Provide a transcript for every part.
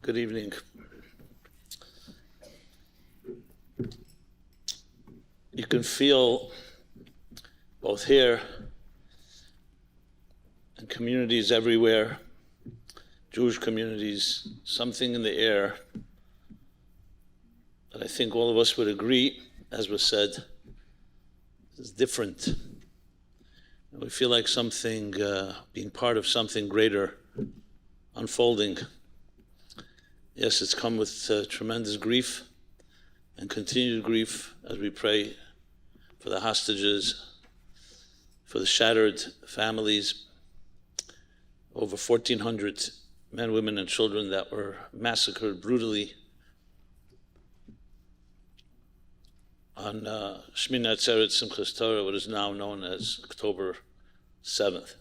Good evening. You can feel both here and communities everywhere, Jewish communities, something in the air that I think all of us would agree, as was said, is different. And we feel like something, being part of something greater, unfolding. Yes, it's come with tremendous grief and continued grief as we pray for the hostages, for the shattered families, over 1,400 men, women, and children that were massacred brutally on Shmini Atzeret Simchas Torah, what is now known as October 7th.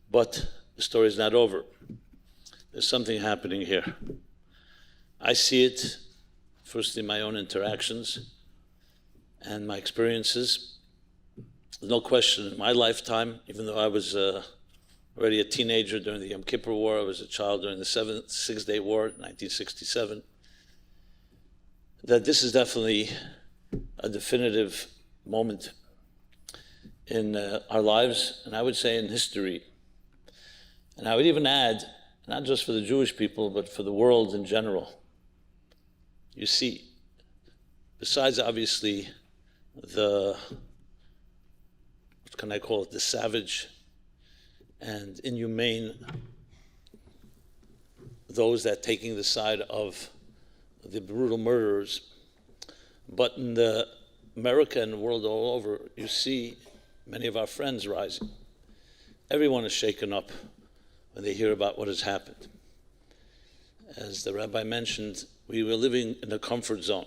But the story is not over. There's something happening here. I see it first in my own interactions and my experiences. There's no question in my lifetime, even though I was already a teenager during the Yom Kippur War, I was a child during the Six-Day War, 1967, that this is definitely a definitive moment in our lives, and I would say in history. And I would even add, not just for the Jewish people, but for the world in general. You see, besides obviously the, what can I call it, the savage and inhumane, those that taking the side of the brutal murderers, but in the America and the world all over, you see many of our friends rising. Everyone is shaken up when they hear about what has happened. As the rabbi mentioned, we were living in a comfort zone.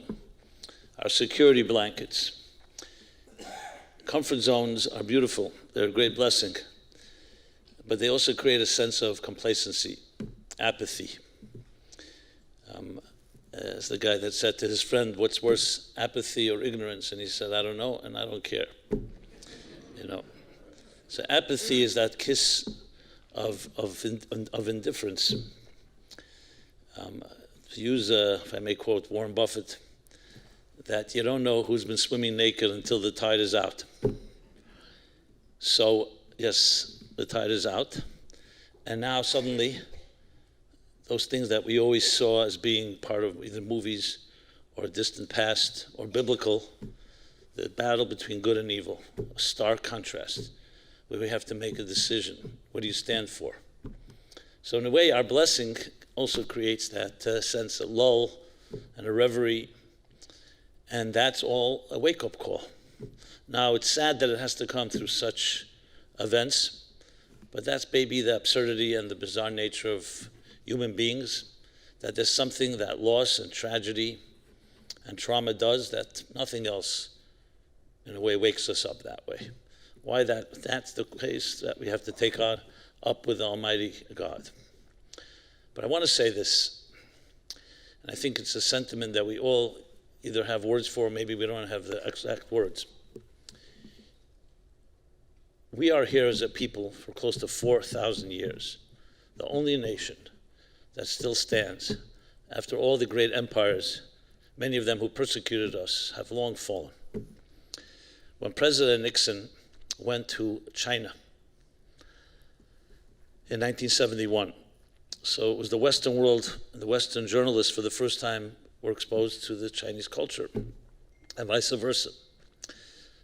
Our security blankets. Comfort zones are beautiful. They're a great blessing. But they also create a sense of complacency, apathy. As the guy that said to his friend, what's worse, apathy or ignorance? And he said, I don't know, and I don't care. So apathy is that kiss of indifference. To use, if I may quote Warren Buffett, that you don't know who's been swimming naked until the tide is out. So, yes, the tide is out. And now suddenly, those things that we always saw as being part of either movies or distant past or biblical, the battle between good and evil, a stark contrast, where we have to make a decision. What do you stand for? So in a way, our blessing also creates that sense of lull and a reverie, and that's all a wake-up call. Now, it's sad that it has to come through such events, but that's maybe the absurdity and the bizarre nature of human beings, that there's something that loss and tragedy and trauma does that nothing else, in a way, wakes us up that way. Why that's the case that we have to take on up with Almighty God. But I want to say this, and I think it's a sentiment that we all either have words for, or maybe we don't have the exact words. We are here as a people for close to 4,000 years, the only nation that still stands after all the great empires, many of them who persecuted us, have long fallen. When President Nixon went to China in 1971, so it was the Western world, the Western journalists for the first time were exposed to the Chinese culture, and vice versa.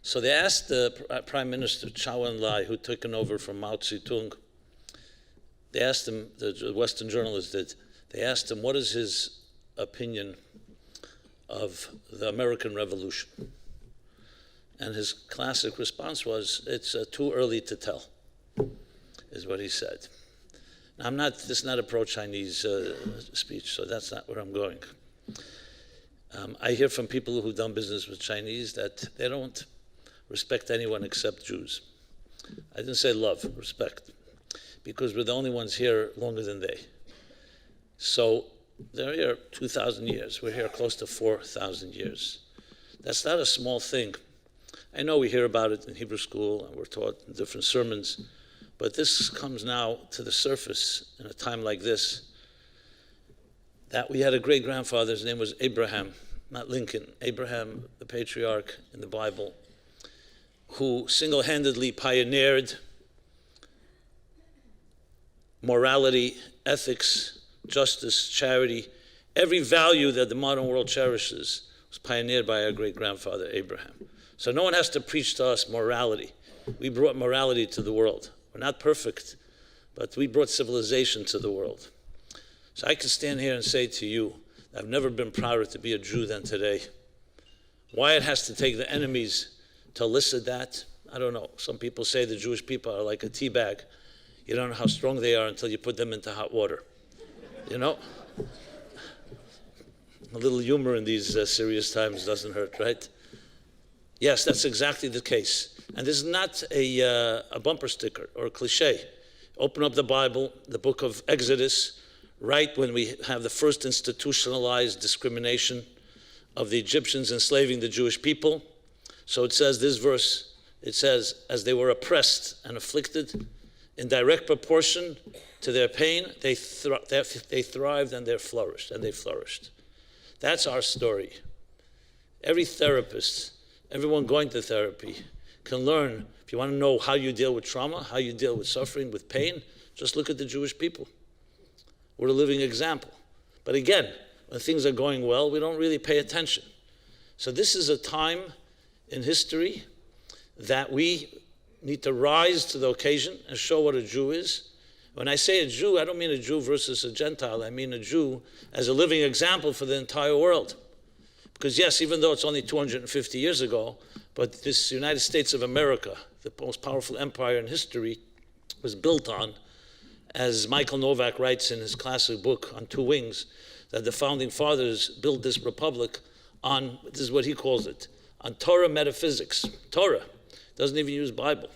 So they asked the Prime Minister Zhou Enlai, who'd taken over from Mao Zedong, they asked him, the Western journalists did, they asked him what is his opinion of the American Revolution. And his classic response was, it's too early to tell, is what he said. Now, this is not a pro-Chinese speech, so that's not where I'm going. I hear from people who've done business with Chinese that they don't respect anyone except Jews. I didn't say love, respect, because we're the only ones here longer than they. So they're here 2,000 years. We're here close to 4,000 years. That's not a small thing. I know we hear about it in Hebrew school and we're taught in different sermons, But this comes now to the surface in a time like this, that we had a great-grandfather, his name was Abraham, not Lincoln, Abraham, the patriarch in the Bible, who single-handedly pioneered morality, ethics, justice, charity. Every value that the modern world cherishes was pioneered by our great-grandfather Abraham. So no one has to preach to us morality. We brought morality to the world. We're not perfect, but we brought civilization to the world. So I can stand here and say to you, I've never been prouder to be a Jew than today. Why it has to take the enemies to elicit that, I don't know. Some people say the Jewish people are like a tea bag. You don't know how strong they are until you put them into hot water. You know? A little humor in these serious times doesn't hurt, right? Yes, that's exactly the case. And this is not a bumper sticker or a cliche. Open up the Bible, the book of Exodus, right when we have the first institutionalized discrimination of the Egyptians enslaving the Jewish people. So it says, this verse, it says, as they were oppressed and afflicted, in direct proportion to their pain, they thrived and they flourished. That's our story. Every therapist, everyone going to therapy can learn, if you want to know how you deal with trauma, how you deal with suffering, with pain, just look at the Jewish people. We're a living example. But again, when things are going well, we don't really pay attention. So this is a time in history that we need to rise to the occasion and show what a Jew is. When I say a Jew, I don't mean a Jew versus a Gentile. I mean a Jew as a living example for the entire world. Because yes, even though it's only 250 years ago, but this United States of America, the most powerful empire in history, was built on, as Michael Novak writes in his classic book On Two Wings, that the founding fathers built this republic on, this is what he calls it, on Torah metaphysics. Torah, doesn't even use Bible.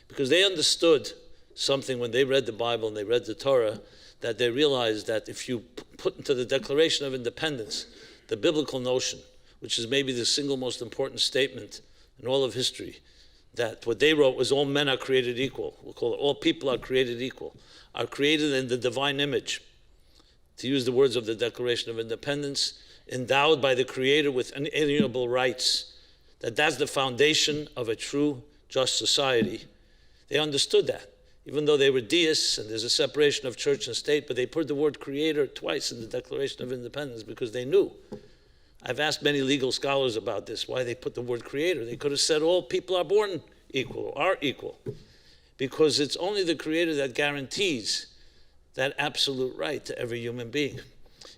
Because they understood something when they read the Bible and they read the Torah, that they realized that if you put into the Declaration of Independence the biblical notion, which is maybe the single most important statement in all of history, that what they wrote was all men are created equal. We'll call it all people are created equal, are created in the divine image. To use the words of the Declaration of Independence, endowed by the Creator with inalienable rights, that's the foundation of a true, just society. They understood that, even though they were deists and there's a separation of church and state, but they put the word creator twice in the Declaration of Independence because they knew. I've asked many legal scholars about this, why they put the word creator. They could have said all people are born equal, are equal, because it's only the Creator that guarantees that absolute right to every human being.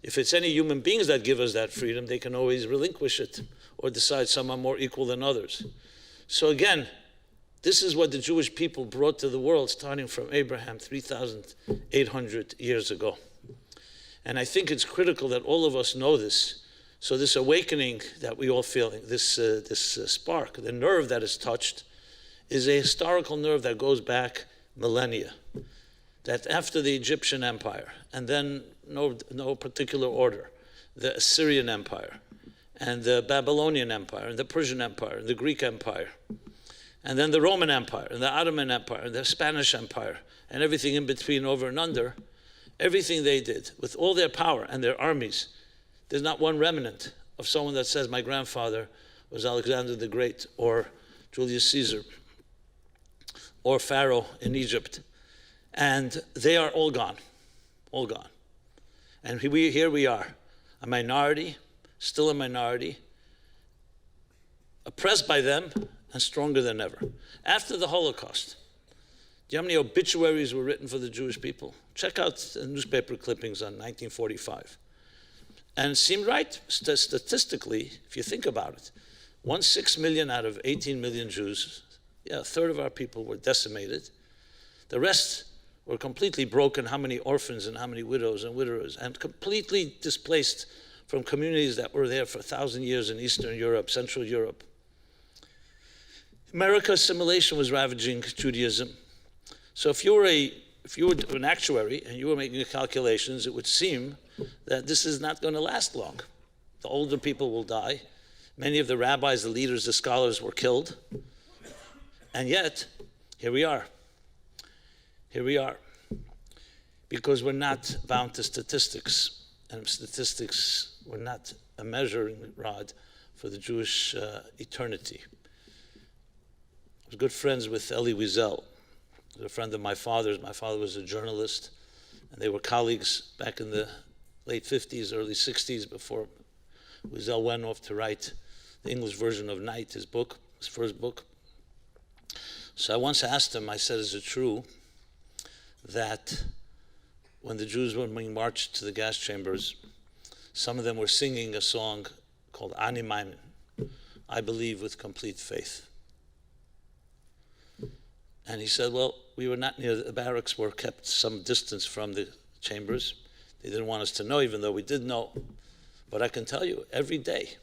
If it's any human beings that give us that freedom, they can always relinquish it or decide some are more equal than others. So again, this is what the Jewish people brought to the world starting from Abraham 3,800 years ago. And I think it's critical that all of us know this. So this awakening that we all feel, this spark, the nerve that is touched, is a historical nerve that goes back millennia. That after the Egyptian Empire, and then no particular order, the Assyrian Empire, and the Babylonian Empire, and the Persian Empire, and the Greek Empire, and then the Roman Empire, and the Ottoman Empire, and the Spanish Empire, and everything in between, over and under, everything they did, with all their power and their armies, there's not one remnant of someone that says, my grandfather was Alexander the Great, or Julius Caesar, or Pharaoh in Egypt. And they are all gone, all gone. And here we are, a minority, still a minority, oppressed by them and stronger than ever. After the Holocaust, do you know how many obituaries were written for the Jewish people? Check out the newspaper clippings on 1945. And it seemed right, statistically, if you think about it. 6 million out of 18 million Jews, a third of our people were decimated. The rest were completely broken, how many orphans and how many widows and widowers, and completely displaced from communities that were there for 1,000 years in Eastern Europe, Central Europe. America's assimilation was ravaging Judaism. So if you were an actuary and you were making calculations, it would seem that this is not going to last long. The older people will die. Many of the rabbis, the leaders, the scholars were killed. And yet, here we are. here we are. Because we're not bound to statistics, and statistics were not a measuring rod for the Jewish eternity. I was good friends with Elie Wiesel, a friend of my father's. My father was a journalist, and they were colleagues back in the late 50s, early 60s, before Wiesel went off to write the English version of Night, his book, his first book. So I once asked him, I said, is it true that when the Jews were being marched to the gas chambers, some of them were singing a song called Ani Maimin, I believe with complete faith? And he said, well, we were not near, the barracks were kept some distance from the chambers. They didn't want us to know, even though we did know. But I can tell you, every day,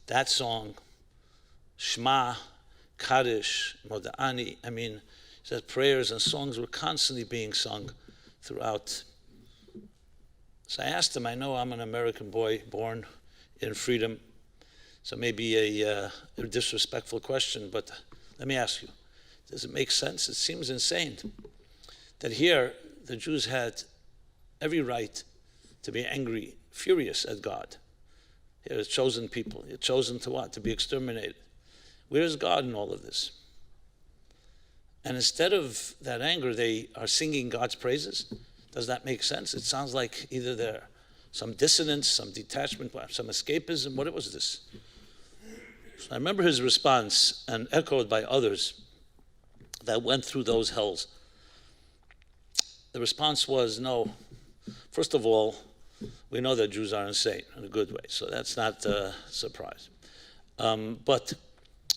that song, Shema, Kaddish, Moda'ani, I mean, he says prayers and songs were constantly being sung throughout. So I asked him, I know I'm an American boy born in freedom, so maybe a disrespectful question, but let me ask you, does it make sense? It seems insane that here the Jews had every right to be angry, furious at God. Here, a chosen people, you're chosen to what? To be exterminated. Where is God in all of this? And instead of that anger, they are singing God's praises. Does that make sense? It sounds like either there's some dissonance, some detachment, some escapism. What was this? So I remember his response, and echoed by others that went through those hells. The response was, no, first of all, we know that Jews are insane in a good way, so that's not a surprise. But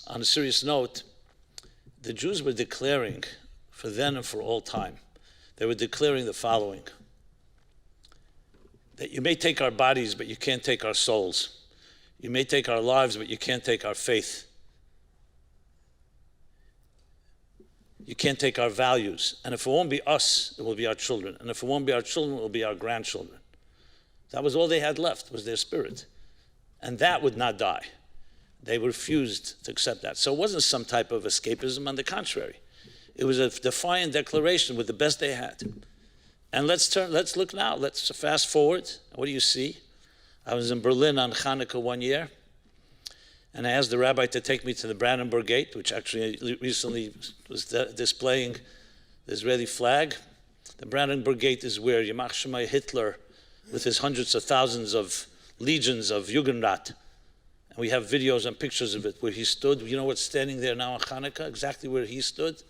on a serious note, the Jews were declaring, for then and for all time, they were declaring the following: that you may take our bodies, but you can't take our souls. You may take our lives, but you can't take our faith. You can't take our values. And if it won't be us, it will be our children. And if it won't be our children, it will be our grandchildren. That was all they had left, was their spirit. And that would not die. They refused to accept that. So it wasn't some type of escapism, on the contrary. It was a defiant declaration with the best they had. And let's look now, let's fast forward. What do you see? I was in Berlin on Hanukkah one year, and I asked the rabbi to take me to the Brandenburg Gate, which actually recently was displaying the Israeli flag. The Brandenburg Gate is where Yamach Shemai Hitler, with his hundreds of thousands of legions of Jugendrat, and we have videos and pictures of it, where he stood. You know what's standing there now on Hanukkah? Exactly where he stood?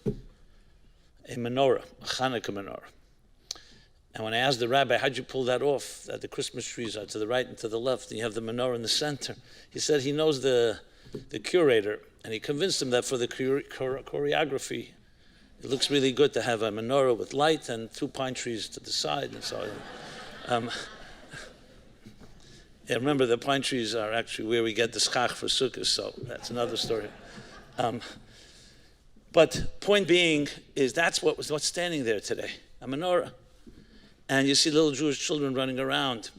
A menorah, a Hanukkah menorah. And when I asked the rabbi, how'd you pull that off, that the Christmas trees are to the right and to the left, and you have the menorah in the center? He said he knows the curator, and he convinced him that for the choreography, it looks really good to have a menorah with light and 2 pine trees to the side and so on. Yeah, remember, the pine trees are actually where we get the schach for Sukkot, so that's another story. But point being is that's what's standing there today, a menorah. And you see little Jewish children running around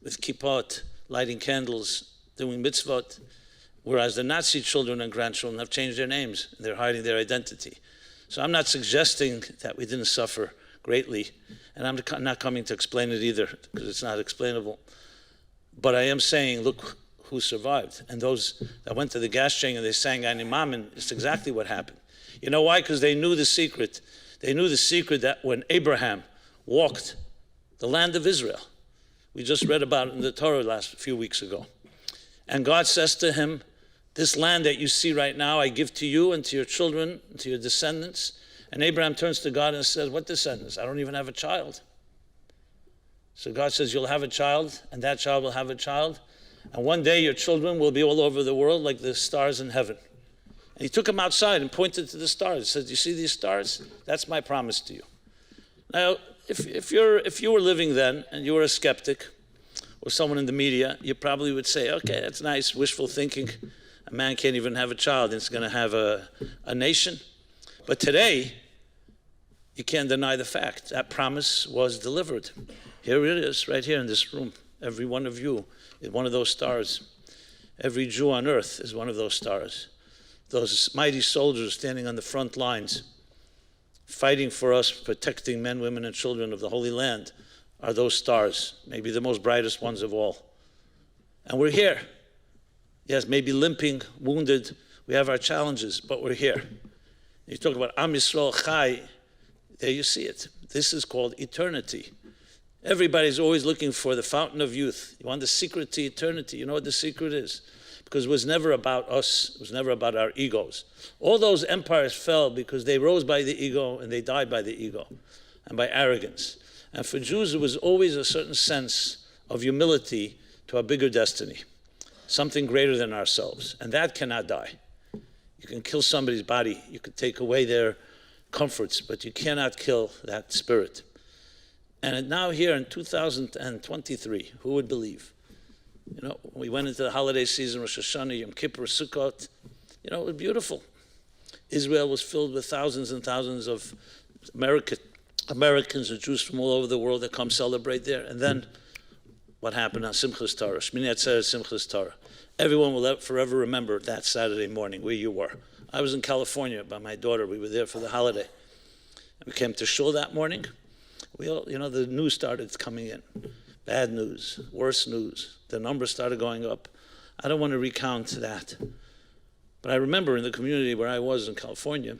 with kippot, lighting candles, doing mitzvot, whereas the Nazi children and grandchildren have changed their names. They're hiding their identity. So I'm not suggesting that we didn't suffer greatly, and I'm not coming to explain it either, because it's not explainable. But I am saying, look who survived. And those that went to the gas chamber and they sang Ani Mamin, it's exactly what happened. You know why? Because they knew the secret. They knew the secret that when Abraham walked the land of Israel, we just read about it in the Torah a few weeks ago, and God says to him, this land that you see right now, I give to you and to your children and to your descendants. And Abraham turns to God and says, what descendants? I don't even have a child. So God says, you'll have a child, and that child will have a child, and one day your children will be all over the world like the stars in heaven. And he took him outside and pointed to the stars. He said, you see these stars? That's my promise to you. Now, if you were living then and you were a skeptic or someone in the media, you probably would say, okay, that's nice, wishful thinking. A man can't even have a child, and it's going to have a nation. But today, you can't deny the fact that promise was delivered. Here it is, right here in this room. Every one of you is one of those stars. Every Jew on earth is one of those stars. Those mighty soldiers standing on the front lines fighting for us, protecting men, women, and children of the Holy Land, are those stars, maybe the most brightest ones of all. And we're here. Yes, maybe limping, wounded, we have our challenges, but we're here. You talk about Am Yisrael Chai, there you see it. This is called eternity. Everybody's always looking for the fountain of youth. You want the secret to eternity. You know what the secret is? Because it was never about us. It was never about our egos. All those empires fell because they rose by the ego and they died by the ego and by arrogance. And for Jews, it was always a certain sense of humility to our bigger destiny, something greater than ourselves. And that cannot die. You can kill somebody's body. You can take away their comforts, but you cannot kill that spirit. And now here in 2023, who would believe? You know, we went into the holiday season, Rosh Hashanah, Yom Kippur, Sukkot. You know, it was beautiful. Israel was filled with thousands and thousands of Americans and Jews from all over the world that come celebrate there. And then what happened on Simchas Torah, Shmini Atzeret Simchas Torah. Everyone will forever remember that Saturday morning where you were. I was in California by my daughter. We were there for the holiday. And we came to shul that morning. We all, you know, the news started coming in. Bad news, worse news. The numbers started going up. I don't want to recount that. But I remember in the community where I was in California,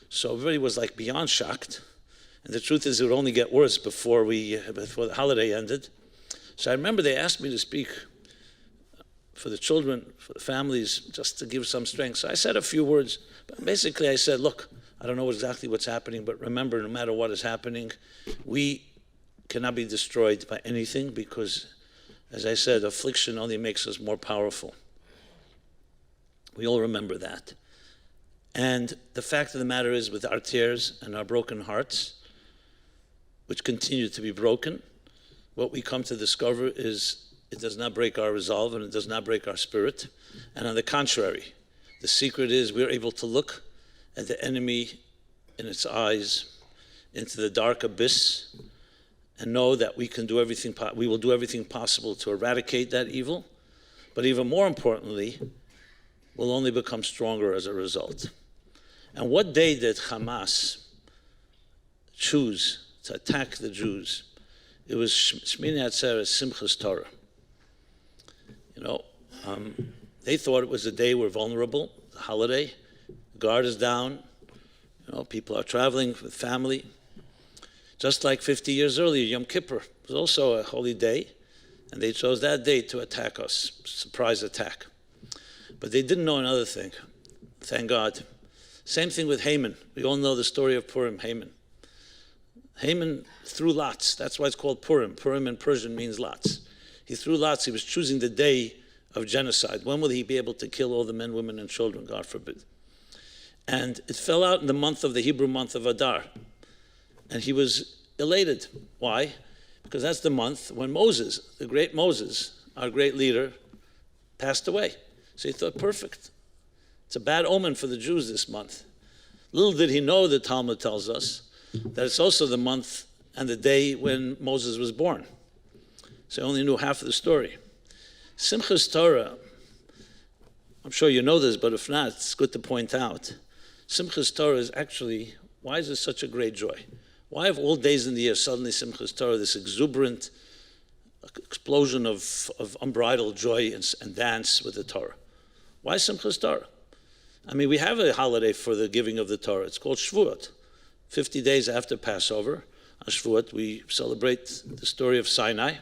so everybody was like beyond shocked. And the truth is it would only get worse before the holiday ended. So I remember they asked me to speak for the children, for the families, just to give some strength. So I said a few words. But basically I said, look, I don't know exactly what's happening, but remember, no matter what is happening, we cannot be destroyed by anything because, as I said, affliction only makes us more powerful. We all remember that. And the fact of the matter is, with our tears and our broken hearts, which continue to be broken, what we come to discover is it does not break our resolve and it does not break our spirit. And on the contrary, the secret is we're able to look at the enemy in its eyes, into the dark abyss, and know that we can do everything, we will do everything possible to eradicate that evil, but even more importantly, we'll only become stronger as a result. And what day did Hamas choose to attack the Jews? It was Shmini Atzeret Simchas Torah. You know, they thought it was a day we're vulnerable, the holiday, the guard is down, you know, people are traveling with family. Just like 50 years earlier, Yom Kippur was also a holy day, and they chose that day to attack us, surprise attack. But they didn't know another thing, thank God. Same thing with Haman. We all know the story of Purim, Haman. Haman threw lots. That's why it's called Purim. Purim in Persian means lots. He threw lots. He was choosing the day of genocide. When will he be able to kill all the men, women, and children? God forbid. And it fell out in the month of the Hebrew month of Adar. And he was elated. Why? Because that's the month when Moses, the great Moses, our great leader, passed away. So he thought, perfect. It's a bad omen for the Jews this month. Little did he know, the Talmud tells us, that it's also the month and the day when Moses was born. So he only knew half of the story. Simchas Torah, I'm sure you know this, but if not, it's good to point out. Simchas Torah is actually, why is it such a great joy? Why of all days in the year, suddenly Simchas Torah, this exuberant explosion of unbridled joy and dance with the Torah? Why Simchas Torah? I mean, we have a holiday for the giving of the Torah. It's called Shavuot. 50 days after Passover, on Shavuot, we celebrate the story of Sinai.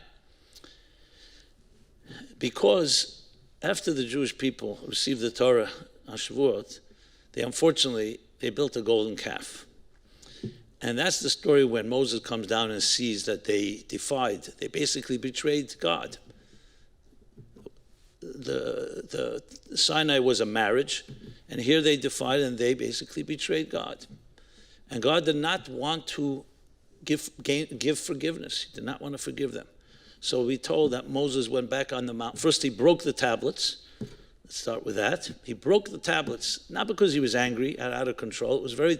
Because after the Jewish people received the Torah on Shavuot, they built a golden calf. And that's the story when Moses comes down and sees that they basically betrayed God. The Sinai was a marriage, and here they defied and they basically betrayed God. And God did not want to give forgiveness. He did not want to forgive them. So we're told that Moses went back on the mountain. First, he broke the tablets. Let's start with that. He broke the tablets, not because he was angry, out of control. It was very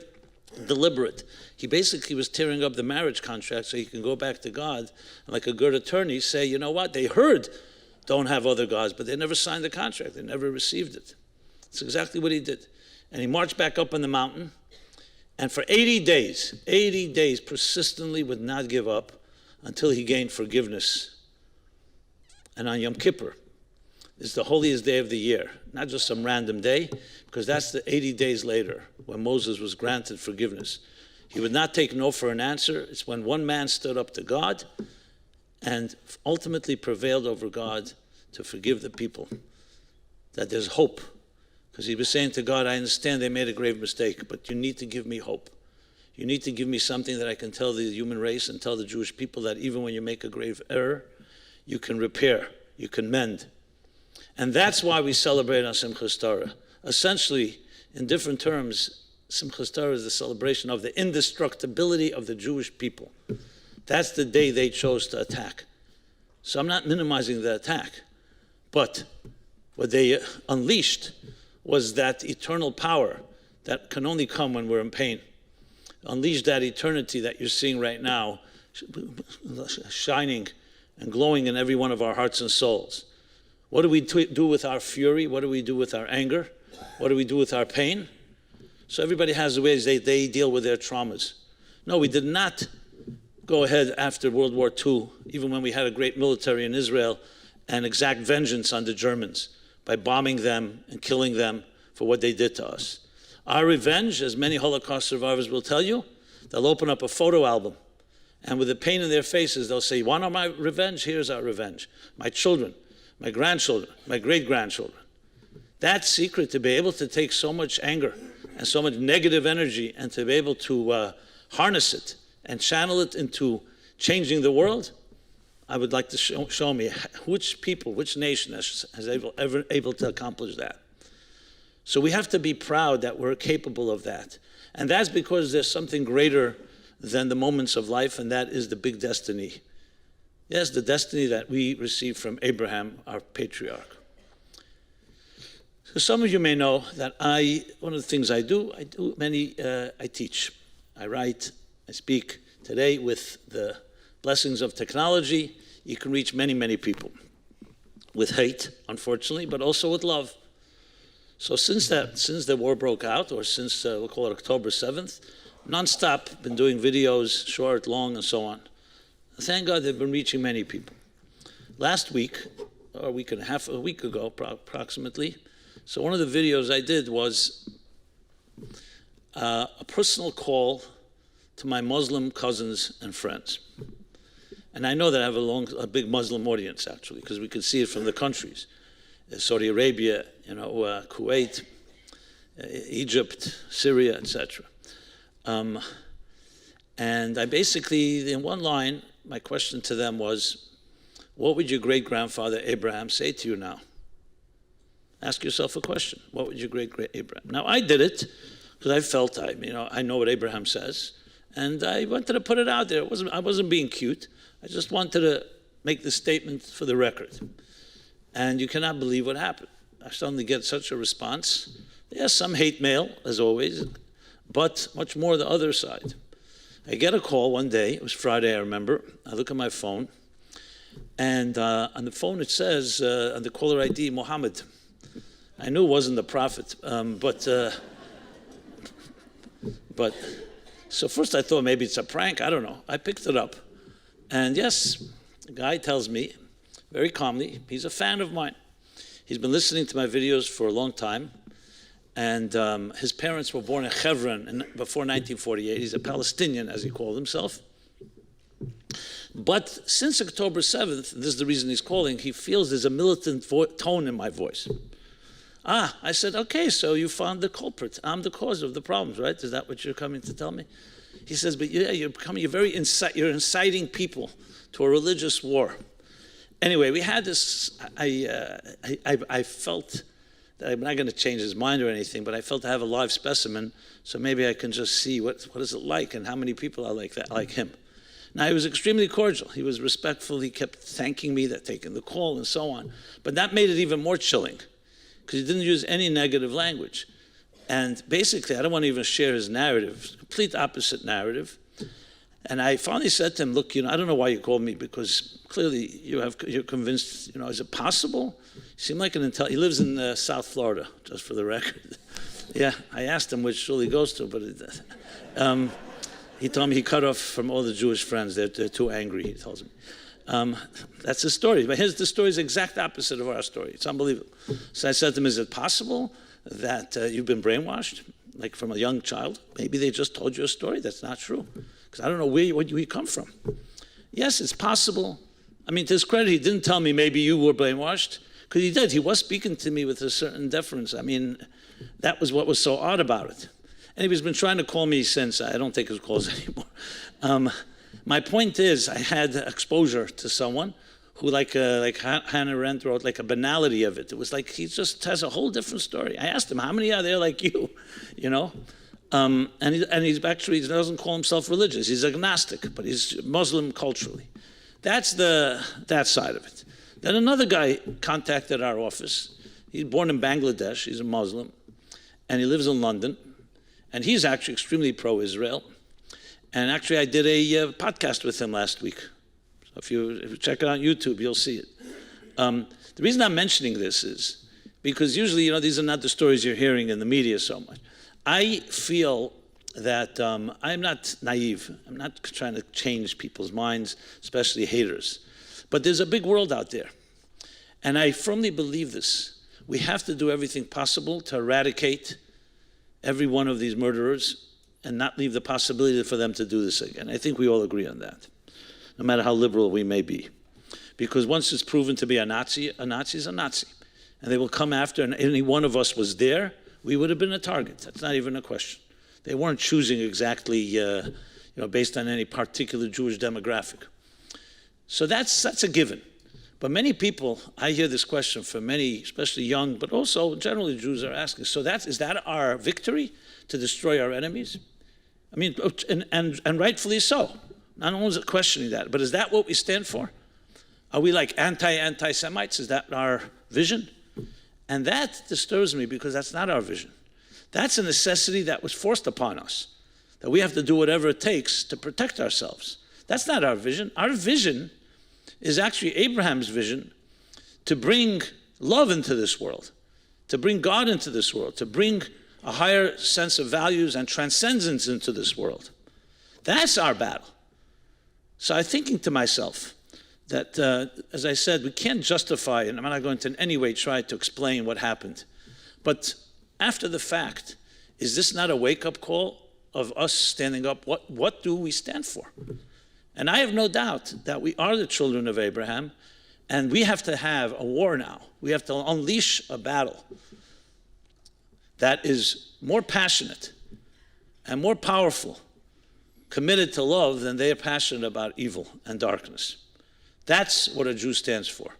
deliberate. He basically was tearing up the marriage contract so he can go back to God and, like a good attorney, say, you know what, they heard don't have other gods, but they never signed the contract. They never received it. That's exactly what he did. And he marched back up on the mountain, And for 80 days, persistently would not give up until he gained forgiveness. And on Yom Kippur is the holiest day of the year, not just some random day, because that's the 80 days later when Moses was granted forgiveness. He would not take no for an answer. It's when one man stood up to God and ultimately prevailed over God to forgive the people, that there's hope. Because he was saying to God, I understand they made a grave mistake, but you need to give me hope. You need to give me something that I can tell the human race and tell the Jewish people that even when you make a grave error, you can repair, you can mend. And that's why we celebrate on Simchas Torah. Essentially, in different terms, Simchas Torah is the celebration of the indestructibility of the Jewish people. That's the day they chose to attack. So I'm not minimizing the attack, but what they unleashed was that eternal power that can only come when we're in pain. Unleash that eternity that you're seeing right now, shining and glowing in every one of our hearts and souls. What do we do with our fury? What do we do with our anger? What do we do with our pain? So everybody has the ways they deal with their traumas. No, we did not go ahead after World War II, even when we had a great military in Israel, and exact vengeance on the Germans by bombing them and killing them for what they did to us. Our revenge, as many Holocaust survivors will tell you, they'll open up a photo album, and with the pain in their faces, they'll say, you want my revenge? Here's our revenge. My children, my grandchildren, my great-grandchildren. That secret, to be able to take so much anger and so much negative energy and to be able to harness it and channel it into changing the world, I would like to show me which people, which nation is ever able to accomplish that. So we have to be proud that we're capable of that. And that's because there's something greater than the moments of life, and that is the big destiny. Yes, the destiny that we received from Abraham, our patriarch. So some of you may know that one of the things I teach. I write, I speak. Today, with the blessings of technology, you can reach many, many people. With hate, unfortunately, but also with love. So since the war broke out, or since, we'll call it October 7th, nonstop, been doing videos, short, long, and so on. Thank God they've been reaching many people. Last week, or a week ago, approximately, so one of the videos I did was a personal call to my Muslim cousins and friends. And I know that I have a big Muslim audience, actually, because we can see it from the countries. Saudi Arabia, Kuwait, Egypt, Syria, etc. And I basically, in one line, my question to them was, what would your great-grandfather Abraham say to you now? Ask yourself a question. What would your great-great Abraham? Now, I did it because I felt I know what Abraham says, and I wanted to put it out there. I wasn't being cute. I just wanted to make the statement for the record. And you cannot believe what happened. I suddenly get such a response. Yes, some hate mail, as always, but much more the other side. I get a call one day. It was Friday, I remember. I look at my phone, and on the phone it says, on the caller ID, Muhammad. I knew it wasn't the prophet, but so first I thought maybe it's a prank. I don't know. I picked it up. And yes, the guy tells me, very calmly, he's a fan of mine. He's been listening to my videos for a long time. And his parents were born in Hebron before 1948. He's a Palestinian, as he called himself. But since October 7th, this is the reason he's calling, he feels there's a militant tone in my voice. I said, okay, so you found the culprit. I'm the cause of the problems, right? Is that what you're coming to tell me? He says, but yeah, you're inciting people to a religious war. Anyway, we had this, I felt that I'm not going to change his mind or anything, but I felt I have a live specimen, so maybe I can just see what is it like and how many people are like him. Now, he was extremely cordial. He was respectful. He kept thanking me, that taking the call and so on. But that made it even more chilling, because he didn't use any negative language. And basically, I don't want to even share his narrative, complete opposite narrative. And I finally said to him, look, I don't know why you called me, because clearly you're convinced, is it possible? You seem like he lives in South Florida, just for the record. Yeah, I asked him which shul he goes to, but he told me he cut off from all the Jewish friends. They're too angry, he tells me. That's his story. But the story is the exact opposite of our story. It's unbelievable. So I said to him, is it possible that you've been brainwashed, like from a young child? Maybe they just told you a story that's not true. Because I don't know where you come from. Yes, it's possible. I mean, to his credit, he didn't tell me maybe you were brainwashed. Because he did. He was speaking to me with a certain deference. I mean, that was what was so odd about it. And he's been trying to call me since. I don't take his calls anymore. My point is, I had exposure to someone who, like Hannah Arendt wrote, like a banality of it. It was like he just has a whole different story. I asked him, how many are there like you? You know? And he's actually, he doesn't call himself religious. He's agnostic, but he's Muslim culturally. That's that side of it. Then another guy contacted our office. He's born in Bangladesh. He's a Muslim. And he lives in London. And he's actually extremely pro-Israel. And actually, I did a podcast with him last week. So if you check it out on YouTube, you'll see it. The reason I'm mentioning this is because usually, you know, these are not the stories you're hearing in the media so much. I feel that I'm not naive. I'm not trying to change people's minds, especially haters. But there's a big world out there. And I firmly believe this. We have to do everything possible to eradicate every one of these murderers and not leave the possibility for them to do this again. I think we all agree on that, no matter how liberal we may be. Because once it's proven to be a Nazi is a Nazi. And they will come after, and any one of us was there, we would have been a target. That's not even a question. They weren't choosing exactly, based on any particular Jewish demographic. So that's a given. But many people, I hear this question from many, especially young, but also generally Jews are asking, so is that our victory, to destroy our enemies? I mean, and rightfully so. Not only is it questioning that, but is that what we stand for? Are we like anti-Semites? Is that our vision? And that disturbs me because that's not our vision. That's a necessity that was forced upon us, that we have to do whatever it takes to protect ourselves. That's not our vision. Our vision is actually Abraham's vision to bring love into this world, to bring God into this world, to bring a higher sense of values and transcendence into this world. That's our battle. So I'm thinking to myself that, as I said, we can't justify, and I'm not going to in any way try to explain what happened, but after the fact, is this not a wake-up call of us standing up? What do we stand for? And I have no doubt that we are the children of Abraham, and we have to have a war now. We have to unleash a battle that is more passionate and more powerful, committed to love than they are passionate about evil and darkness. That's what a Jew stands for.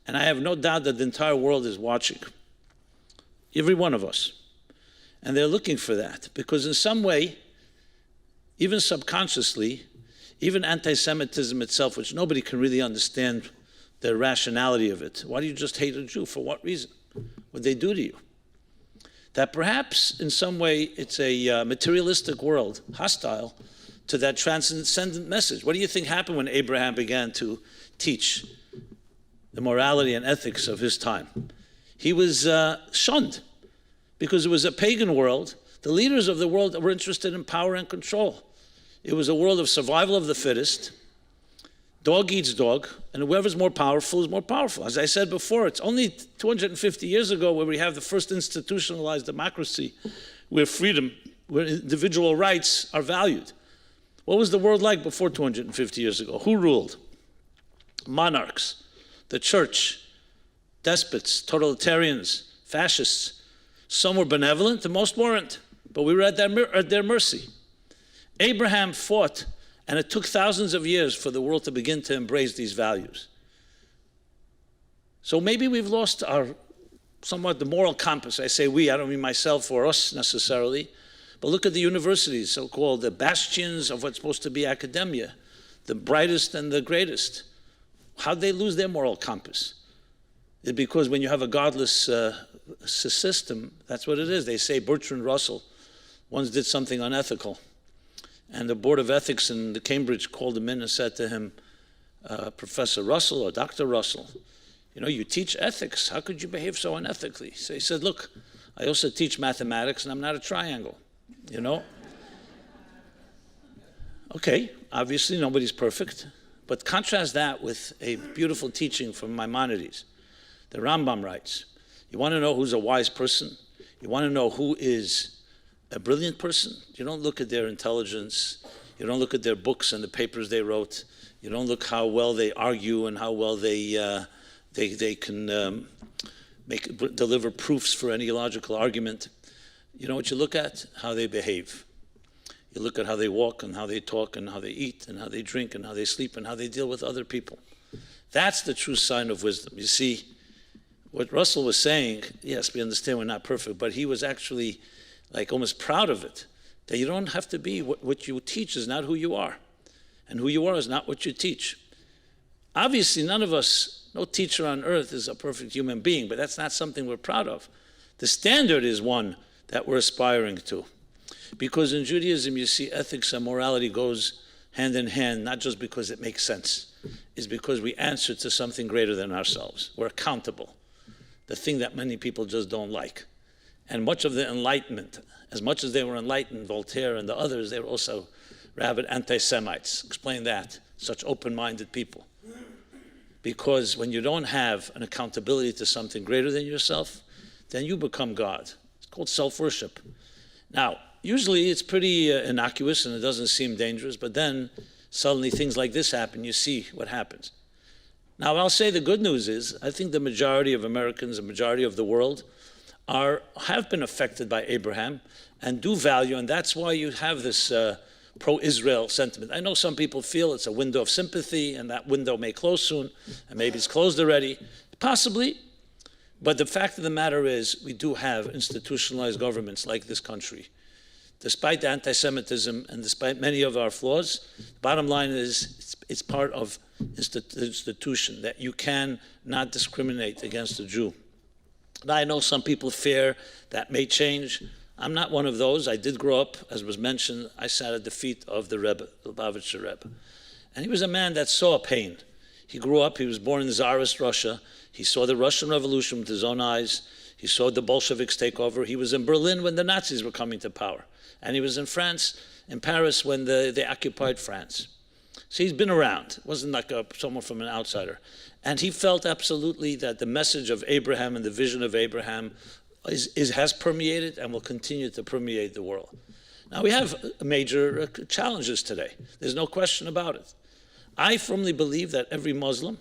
And I have no doubt that the entire world is watching, every one of us. And they're looking for that, because in some way, even subconsciously, even anti-Semitism itself, which nobody can really understand the rationality of it. Why do you just hate a Jew? For what reason? What they do to you? That perhaps in some way it's a materialistic world, hostile to that transcendent message. What do you think happened when Abraham began to teach the morality and ethics of his time? He was shunned because it was a pagan world. The leaders of the world were interested in power and control. It was a world of survival of the fittest. Dog eats dog, and whoever's more powerful is more powerful. As I said before, it's only 250 years ago where we have the first institutionalized democracy, where freedom, where individual rights are valued. What was the world like before 250 years ago? Who ruled? Monarchs, the church, despots, totalitarians, fascists. Some were benevolent, and most weren't, but we were at their mercy. Abraham fought, and it took thousands of years for the world to begin to embrace these values. So maybe we've lost somewhat the moral compass. I say we, I don't mean myself or us necessarily, but look at the universities, so-called the bastions of what's supposed to be academia, the brightest and the greatest. How'd they lose their moral compass? It's because when you have a godless system, that's what it is. They say Bertrand Russell once did something unethical. And the Board of Ethics in Cambridge called him in and said to him, Professor Russell or Dr. Russell, you teach ethics. How could you behave so unethically? So he said, look, I also teach mathematics, and I'm not a triangle, you know? Okay, obviously nobody's perfect, but contrast that with a beautiful teaching from Maimonides. The Rambam writes, you want to know who's a wise person? You want to know who is a brilliant person? You don't look at their intelligence. You don't look at their books and the papers they wrote. You don't look how well they argue and how well they can deliver proofs for any logical argument. You know what you look at? How they behave. You look at how they walk and how they talk and how they eat and how they drink and how they sleep and how they deal with other people. That's the true sign of wisdom. You see, what Russell was saying, yes, we understand we're not perfect, but he was actually like almost proud of it, that you don't have to be, what you teach is not who you are, and who you are is not what you teach. Obviously, none of us, no teacher on earth is a perfect human being, but that's not something we're proud of. The standard is one that we're aspiring to. Because in Judaism, you see, ethics and morality goes hand in hand, not just because it makes sense. It's because we answer to something greater than ourselves. We're accountable. The thing that many people just don't like. And much of the Enlightenment, as much as they were enlightened, Voltaire and the others, they were also rabid anti-Semites. Explain that, such open-minded people. Because when you don't have an accountability to something greater than yourself, then you become God. It's called self-worship. Now, usually it's pretty innocuous and it doesn't seem dangerous, but then suddenly things like this happen, you see what happens. Now, I'll say the good news is, I think the majority of Americans, the majority of the world, have been affected by Abraham and do value, and that's why you have this pro-Israel sentiment. I know some people feel it's a window of sympathy, and that window may close soon, and maybe it's closed already, possibly, but the fact of the matter is we do have institutionalized governments like this country. Despite the anti-Semitism and despite many of our flaws, the bottom line is it's part of the institution that you can not discriminate against a Jew. Now, I know some people fear that may change. I'm not one of those. I did grow up, as was mentioned, I sat at the feet of the Rebbe, the Lubavitcher Rebbe. And he was a man that saw pain. He grew up, he was born in Tsarist Russia. He saw the Russian Revolution with his own eyes. He saw the Bolsheviks take over. He was in Berlin when the Nazis were coming to power. And he was in France, in Paris, when they occupied France. So he's been around. It wasn't like someone from an outsider. And he felt absolutely that the message of Abraham and the vision of Abraham has permeated and will continue to permeate the world. Now, we have major challenges today. There's no question about it. I firmly believe that every Muslim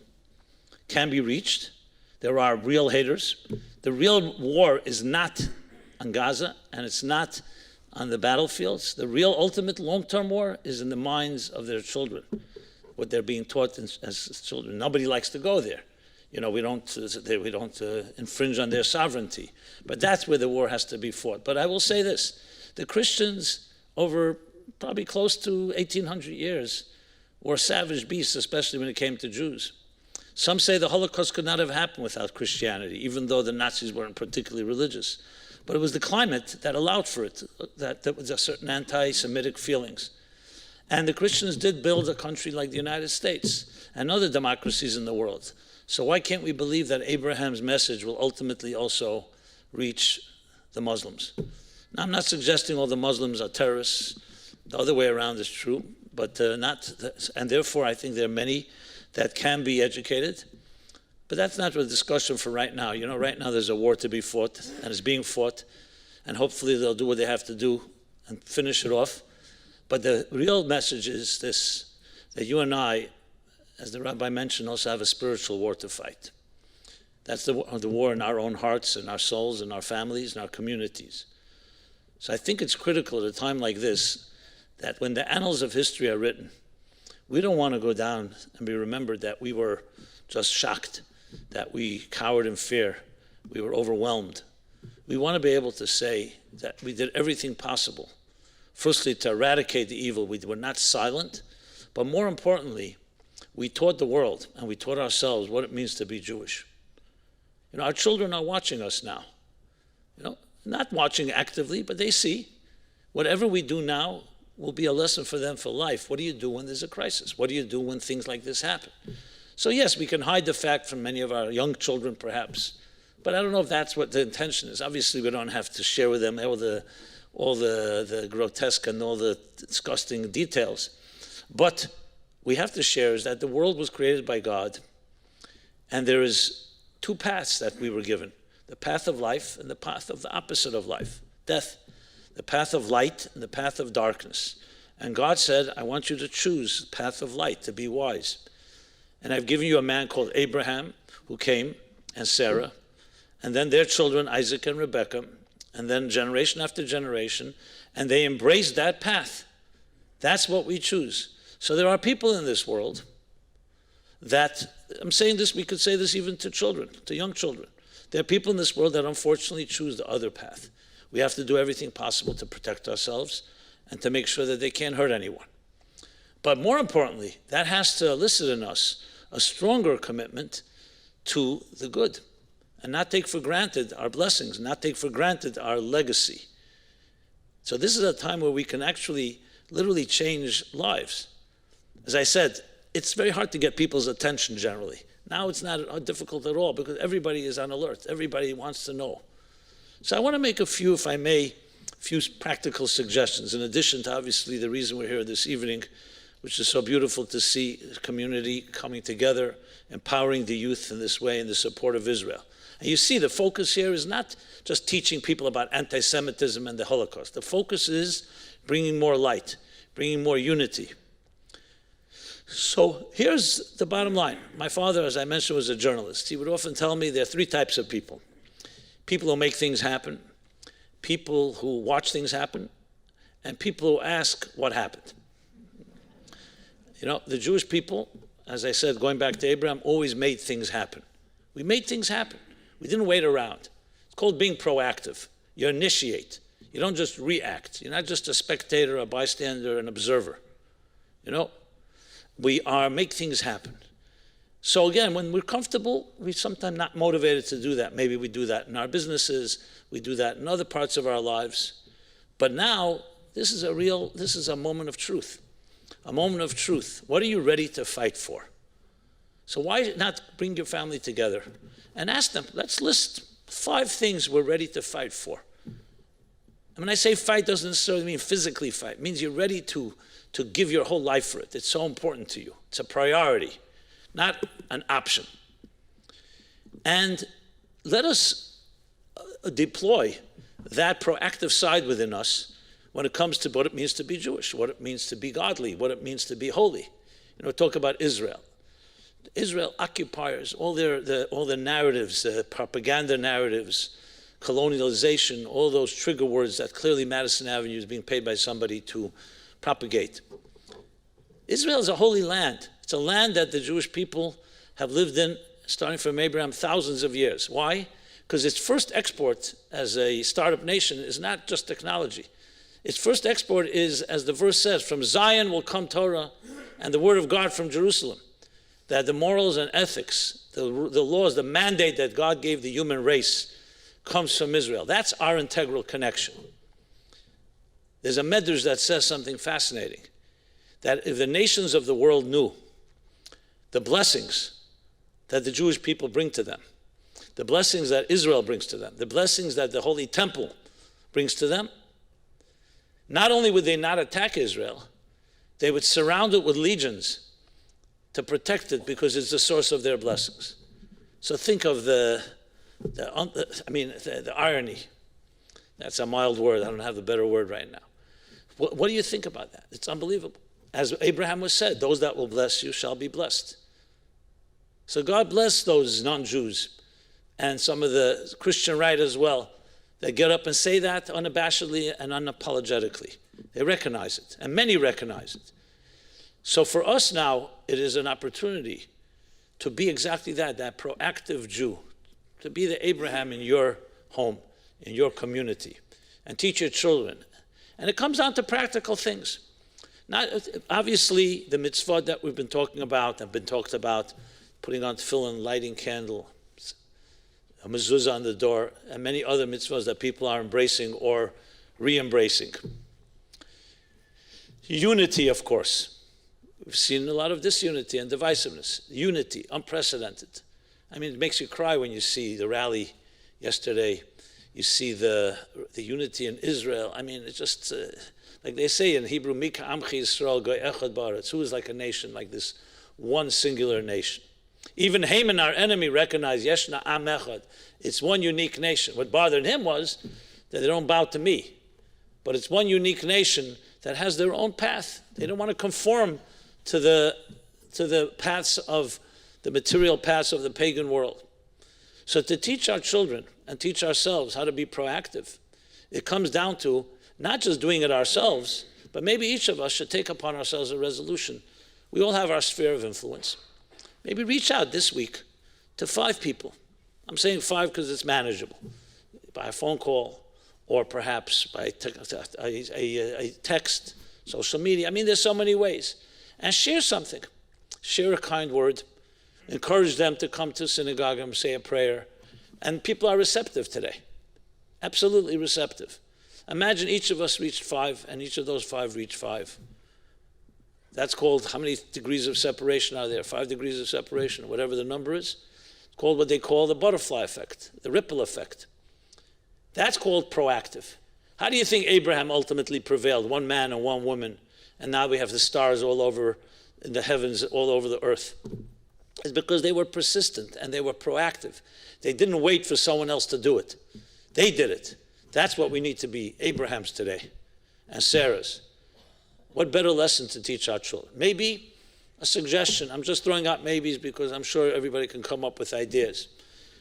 can be reached. There are real haters. The real war is not on Gaza, and it's not on the battlefields. The real ultimate long-term war is in the minds of their children, what they're being taught as children. Nobody likes to go there. You know, we don't infringe on their sovereignty. But that's where the war has to be fought. But I will say this, the Christians over probably close to 1,800 years were savage beasts, especially when it came to Jews. Some say the Holocaust could not have happened without Christianity, even though the Nazis weren't particularly religious. But it was the climate that allowed for it, that there was a certain anti-Semitic feelings. And the Christians did build a country like the United States and other democracies in the world. So why can't we believe that Abraham's message will ultimately also reach the Muslims? Now, I'm not suggesting all the Muslims are terrorists. The other way around is true, but and therefore I think there are many that can be educated. But that's not the discussion for right now. You know, right now there's a war to be fought, and it's being fought, and hopefully they'll do what they have to do and finish it off. But the real message is this, that you and I, as the rabbi mentioned, also have a spiritual war to fight. That's the war in our own hearts, in our souls, in our families, in our communities. So I think it's critical at a time like this that when the annals of history are written, we don't want to go down and be remembered that we were just shocked, that we cowered in fear, we were overwhelmed. We want to be able to say that we did everything possible. Firstly, to eradicate the evil. We were not silent, but more importantly, we taught the world and we taught ourselves what it means to be Jewish. You know, our children are watching us now. You know, not watching actively, but they see whatever we do now will be a lesson for them for life. What do you do when there's a crisis? What do you do when things like this happen? So yes, we can hide the fact from many of our young children perhaps, But I don't know if that's what the intention is. Obviously, we don't have to share with them all the grotesque and all the disgusting details. But we have to share is that the world was created by God, and there is two paths that we were given: the path of life and the path of the opposite of life, death, the path of light and the path of darkness. And God said, I want you to choose the path of light, to be wise. And I've given you a man called Abraham, who came, and Sarah, and then their children, Isaac and Rebekah, and then generation after generation, and they embraced that path. That's what we choose. So there are people in this world that, I'm saying this, we could say this even to children, to young children. There are people in this world that unfortunately choose the other path. We have to do everything possible to protect ourselves and to make sure that they can't hurt anyone. But more importantly, that has to elicit in us a stronger commitment to the good and not take for granted our blessings, not take for granted our legacy. So this is a time where we can actually literally change lives. As I said, it's very hard to get people's attention generally. Now it's not difficult at all because everybody is on alert. Everybody wants to know. So I want to make a few, if I may, few practical suggestions, in addition to obviously the reason we're here this evening, which is so beautiful to see the community coming together, empowering the youth in this way in the support of Israel. And you see the focus here is not just teaching people about anti-Semitism and the Holocaust. The focus is bringing more light, bringing more unity. So here's the bottom line. My father, as I mentioned, was a journalist. He would often tell me there are three types of people: people who make things happen, people who watch things happen, and people who ask what happened. You know, the Jewish people, as I said, going back to Abraham, always made things happen. We made things happen. We didn't wait around. It's called being proactive. You initiate. You don't just react. You're not just a spectator, a bystander, an observer. You know, we make things happen. So again, when we're comfortable, we're sometimes not motivated to do that. Maybe we do that in our businesses, we do that in other parts of our lives. But now, this is a moment of truth. A moment of truth. What are you ready to fight for? So why not bring your family together and ask them, let's list 5 things we're ready to fight for. And when I say fight, doesn't necessarily mean physically fight. It means you're ready to give your whole life for it. It's so important to you. It's a priority, not an option. And let us deploy that proactive side within us when it comes to what it means to be Jewish, what it means to be godly, what it means to be holy. You know, talk about Israel. Israel occupiers, all the narratives, the propaganda narratives, colonialization, all those trigger words that clearly Madison Avenue is being paid by somebody to propagate. Israel is a holy land. It's a land that the Jewish people have lived in, starting from Abraham, thousands of years. Why? Because its first export as a startup nation is not just technology. Its first export is, as the verse says, from Zion will come Torah and the word of God from Jerusalem. That the morals and ethics, the laws, the mandate that God gave the human race comes from Israel. That's our integral connection. There's a medrash that says something fascinating, that if the nations of the world knew the blessings that the Jewish people bring to them, the blessings that Israel brings to them, the blessings that the Holy Temple brings to them, not only would they not attack Israel, they would surround it with legions to protect it because it's the source of their blessings. So think of the irony. That's a mild word. I don't have a better word right now. What do you think about that? It's unbelievable. As Abraham was said, those that will bless you shall be blessed. So God bless those non-Jews and some of the Christian right as well that get up and say that unabashedly and unapologetically. They recognize it, and many recognize it. So for us now, it is an opportunity to be exactly that proactive Jew, to be the Abraham in your home, in your community, and teach your children. And it comes down to practical things. Not obviously, the mitzvot that we've been talking about, have been talked about, putting on tefillin, lighting candle, a mezuzah on the door, and many other mitzvahs that people are embracing or re-embracing. Unity, of course. We've seen a lot of disunity and divisiveness. Unity, unprecedented. I mean, it makes you cry when you see the rally Yesterday, you see the unity in Israel. I mean, it's just, like they say in Hebrew, Mika Amchi Yisrael Goy Echad Ba'aretz. Who is like a nation, like this one singular nation? Even Haman, our enemy, recognized, Yeshna Am Echad. It's one unique nation. What bothered him was that they don't bow to me. But it's one unique nation that has their own path. They don't want to conform to the paths of the material paths of the pagan world. So to teach our children and teach ourselves how to be proactive, it comes down to not just doing it ourselves, but maybe each of us should take upon ourselves a resolution. We all have our sphere of influence. Maybe reach out this week to 5 people. I'm saying 5 because it's manageable. By a phone call, or perhaps by a text, social media. I mean, there's so many ways. And share something. Share a kind word. Encourage them to come to synagogue and say a prayer. And people are receptive today. Absolutely receptive. Imagine each of us reached 5, and each of those 5 reached 5. That's called, how many degrees of separation are there? 5 degrees of separation, whatever the number is. It's called what they call the butterfly effect, the ripple effect. That's called proactive. How do you think Abraham ultimately prevailed? 1 man and 1 woman. And now we have the stars all over in the heavens, all over the earth. It's because they were persistent and they were proactive. They didn't wait for someone else to do it. They did it. That's what we need to be, Abrahams today and Sarahs. What better lesson to teach our children? Maybe a suggestion. I'm just throwing out maybes because I'm sure everybody can come up with ideas.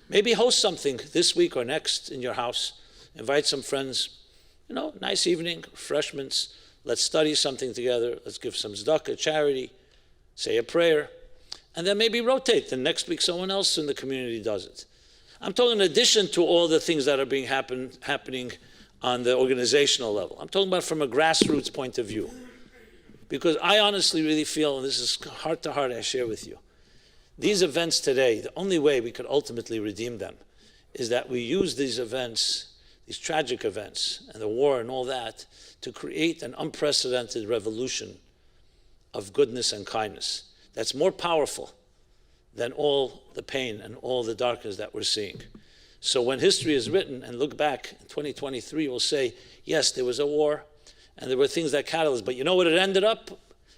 Maybe host something this week or next in your house. Invite some friends. You know, nice evening, refreshments. Let's study something together. Let's give some tzedakah, charity, say a prayer. And then maybe rotate. Then next week someone else in the community does it. I'm talking in addition to all the things that are being happening on the organizational level. I'm talking about from a grassroots point of view. Because I honestly really feel, and this is heart to heart I share with you, these events today, the only way we could ultimately redeem them is that we use these events, these tragic events, and the war and all that, to create an unprecedented revolution of goodness and kindness that's more powerful than all the pain and all the darkness that we're seeing. So when history is written and look back in 2023, we'll say, yes, there was a war and there were things that catalyzed, but you know what it ended up?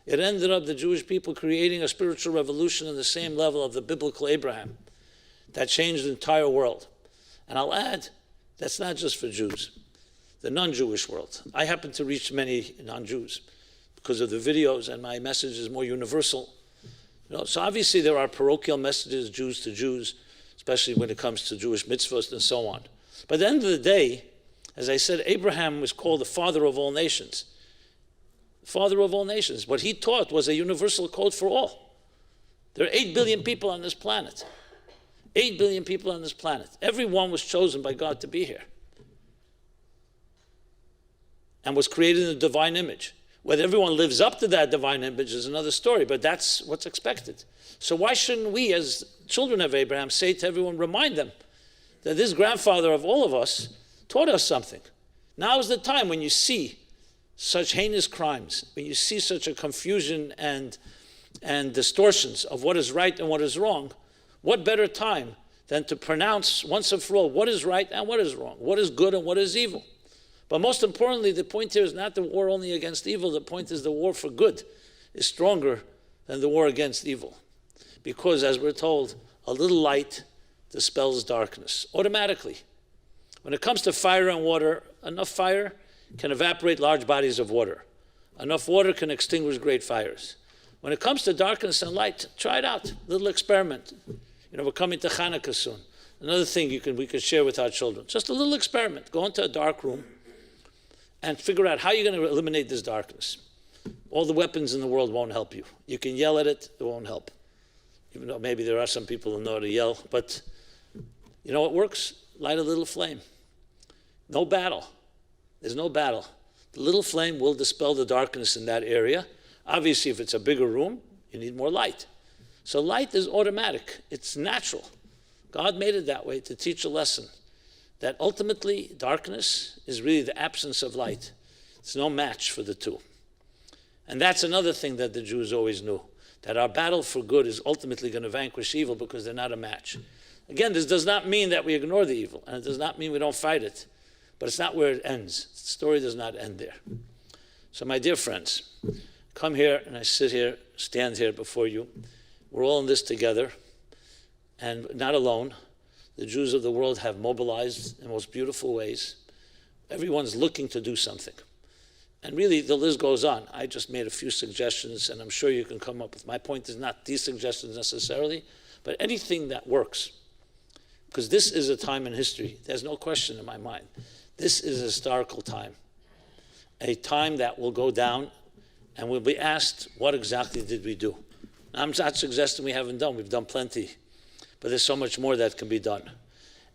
It ended up the Jewish people creating a spiritual revolution on the same level of the biblical Abraham that changed the entire world. And I'll add, that's not just for Jews, the non-Jewish world. I happen to reach many non-Jews because of the videos, and my message is more universal. You know, so obviously there are parochial messages, Jews to Jews, especially when it comes to Jewish mitzvahs and so on. But at the end of the day, as I said, Abraham was called the father of all nations. Father of all nations. What he taught was a universal code for all. There are 8 billion people on this planet. 8 billion people on this planet. Everyone was chosen by God to be here and was created in the divine image. Whether everyone lives up to that divine image is another story, but that's what's expected. So why shouldn't we, as children of Abraham, say to everyone, remind them that this grandfather of all of us taught us something. Now is the time when you see such heinous crimes, when you see such a confusion and distortions of what is right and what is wrong, what better time than to pronounce once and for all what is right and what is wrong, what is good and what is evil. But most importantly, the point here is not the war only against evil. The point is the war for good is stronger than the war against evil. Because as we're told, a little light dispels darkness automatically. When it comes to fire and water, enough fire can evaporate large bodies of water. Enough water can extinguish great fires. When it comes to darkness and light, try it out. Little experiment. You know, we're coming to Hanukkah soon. Another thing we could share with our children. Just a little experiment. Go into a dark room and figure out how you're going to eliminate this darkness. All the weapons in the world won't help you. You can yell at it, it won't help. Even though maybe there are some people who know how to yell, but you know what works? Light a little flame. No battle. There's no battle. The little flame will dispel the darkness in that area. Obviously, if it's a bigger room, you need more light. So light is automatic. It's natural. God made it that way to teach a lesson that ultimately darkness is really the absence of light. It's no match for the two. And that's another thing that the Jews always knew. that our battle for good is ultimately going to vanquish evil because they're not a match. Again, this does not mean that we ignore the evil, and it does not mean we don't fight it, but it's not where it ends. The story does not end there. So my dear friends, come here, and I sit here, stand here before you. We're all in this together, and not alone. The Jews of the world have mobilized in the most beautiful ways. Everyone's looking to do something. And really, the list goes on. I just made a few suggestions, and I'm sure you can come up with. My point is not these suggestions necessarily, but anything that works. Because this is a time in history. There's no question in my mind. This is a historical time. A time that will go down, and we'll be asked, what exactly did we do? Now, I'm not suggesting we haven't done. We've done plenty. But there's so much more that can be done.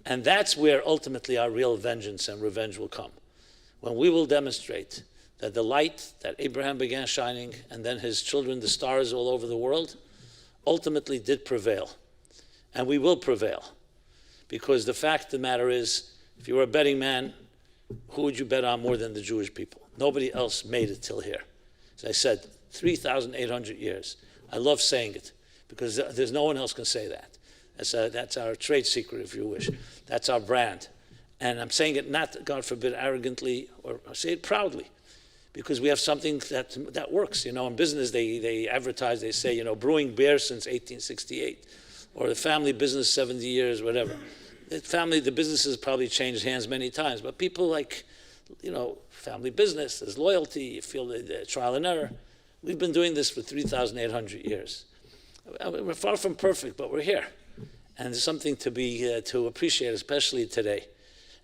And that's where ultimately our real vengeance and revenge will come. When we will demonstrate that the light that Abraham began shining, and then his children, the stars all over the world, ultimately did prevail. And we will prevail. Because the fact of the matter is, if you were a betting man, who would you bet on more than the Jewish people? Nobody else made it till here. As I said, 3,800 years. I love saying it, because there's no one else can say that. That's our trade secret, if you wish. That's our brand. And I'm saying it not, God forbid, arrogantly, or I say it proudly, because we have something that works. In business, they advertise, they say, brewing beer since 1868, or the family business 70 years, whatever. The business has probably changed hands many times, but people like, family business, there's loyalty, you feel the trial and error. We've been doing this for 3,800 years. We're far from perfect, but we're here. And there's something to appreciate, especially today.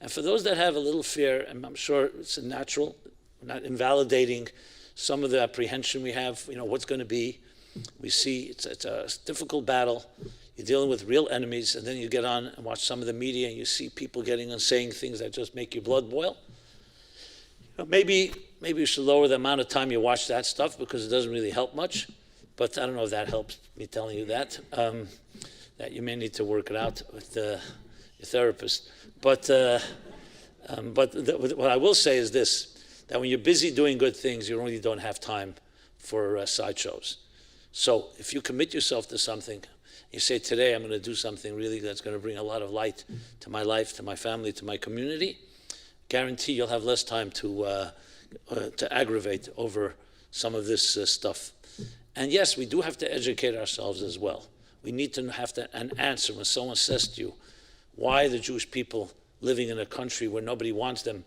And for those that have a little fear, and I'm sure it's natural, we're not invalidating some of the apprehension we have, what's going to be. We see it's a difficult battle. You're dealing with real enemies, and then you get on and watch some of the media, and you see people getting on saying things that just make your blood boil. Maybe you should lower the amount of time you watch that stuff, because it doesn't really help much. But I don't know if that helps me telling you that. That you may need to work it out with your therapist. But what I will say is this, that when you're busy doing good things, you really don't have time for sideshows. So if you commit yourself to something, you say, today I'm going to do something really that's going to bring a lot of light to my life, to my family, to my community, guarantee you'll have less time to aggravate over some of this stuff. And yes, we do have to educate ourselves as well. We need to have an answer when someone says to you, why the Jewish people living in a country where nobody wants them,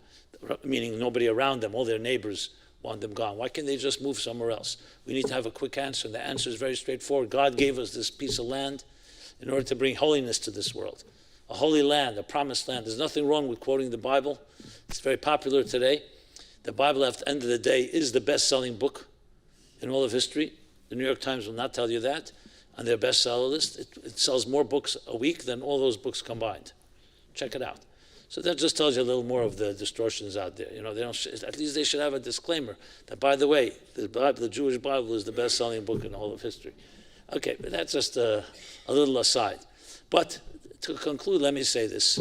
meaning nobody around them, all their neighbors want them gone. Why can't they just move somewhere else? We need to have a quick answer. And the answer is very straightforward. God gave us this piece of land in order to bring holiness to this world. A holy land, a promised land. There's nothing wrong with quoting the Bible. It's very popular today. The Bible, at the end of the day, is the best-selling book in all of history. The New York Times will not tell you that on their bestseller list. It sells more books a week than all those books combined. Check it out. So that just tells you a little more of the distortions out there. They don't. At least they should have a disclaimer that, by the way, the Jewish Bible is the best-selling book in all of history. Okay, but that's just a little aside. But to conclude, let me say this.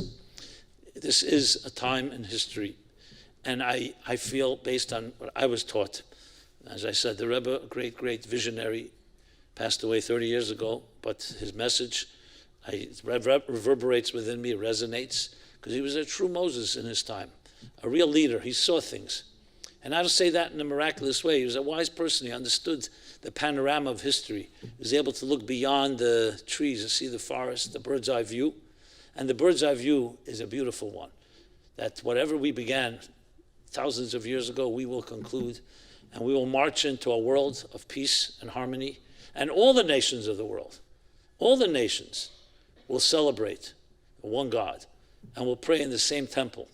This is a time in history, and I feel, based on what I was taught, as I said, the Rebbe, a great, great visionary, passed away 30 years ago, but his message reverberates within me, resonates, because he was a true Moses in his time, a real leader. He saw things. And I don't say that in a miraculous way. He was a wise person. He understood the panorama of history. He was able to look beyond the trees and see the forest, the bird's eye view. And the bird's eye view is a beautiful one, that whatever we began thousands of years ago, we will conclude, and we will march into a world of peace and harmony. And all the nations of the world, all the nations will celebrate the one God and will pray in the same temple.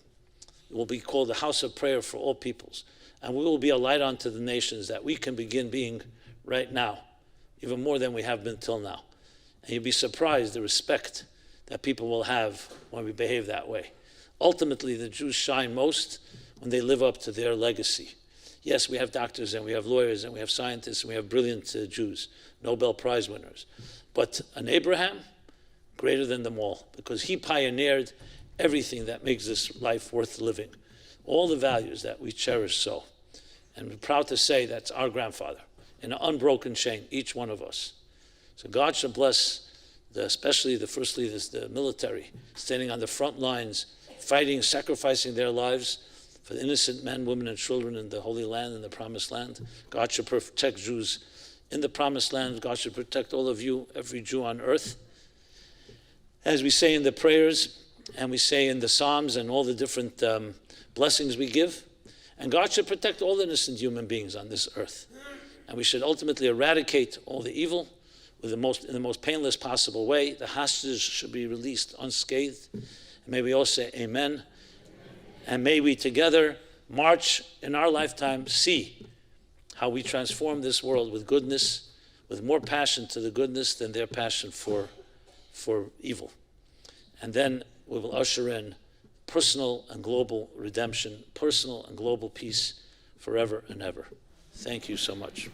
It will be called the house of prayer for all peoples. And we will be a light unto the nations that we can begin being right now, even more than we have been till now. And you'll be surprised the respect that people will have when we behave that way. Ultimately, the Jews shine most when they live up to their legacy. Yes, we have doctors and we have lawyers and we have scientists and we have brilliant Jews, Nobel Prize winners. But an Abraham, greater than them all, because he pioneered everything that makes this life worth living, all the values that we cherish so. And we're proud to say that's our grandfather, in an unbroken chain, each one of us. So God should bless, especially the first leaders, the military, standing on the front lines, fighting, sacrificing their lives for the innocent men, women, and children in the Holy Land, in the Promised Land. God should protect Jews in the Promised Land. God should protect all of you, every Jew on earth. As we say in the prayers, and we say in the Psalms and all the different blessings we give, and God should protect all innocent human beings on this earth. And we should ultimately eradicate all the evil in the most painless possible way. The hostages should be released unscathed. And may we all say amen. And may we together march in our lifetime, see how we transform this world with goodness, with more passion to the goodness than their passion for evil. And then we will usher in personal and global redemption, personal and global peace forever and ever. Thank you so much.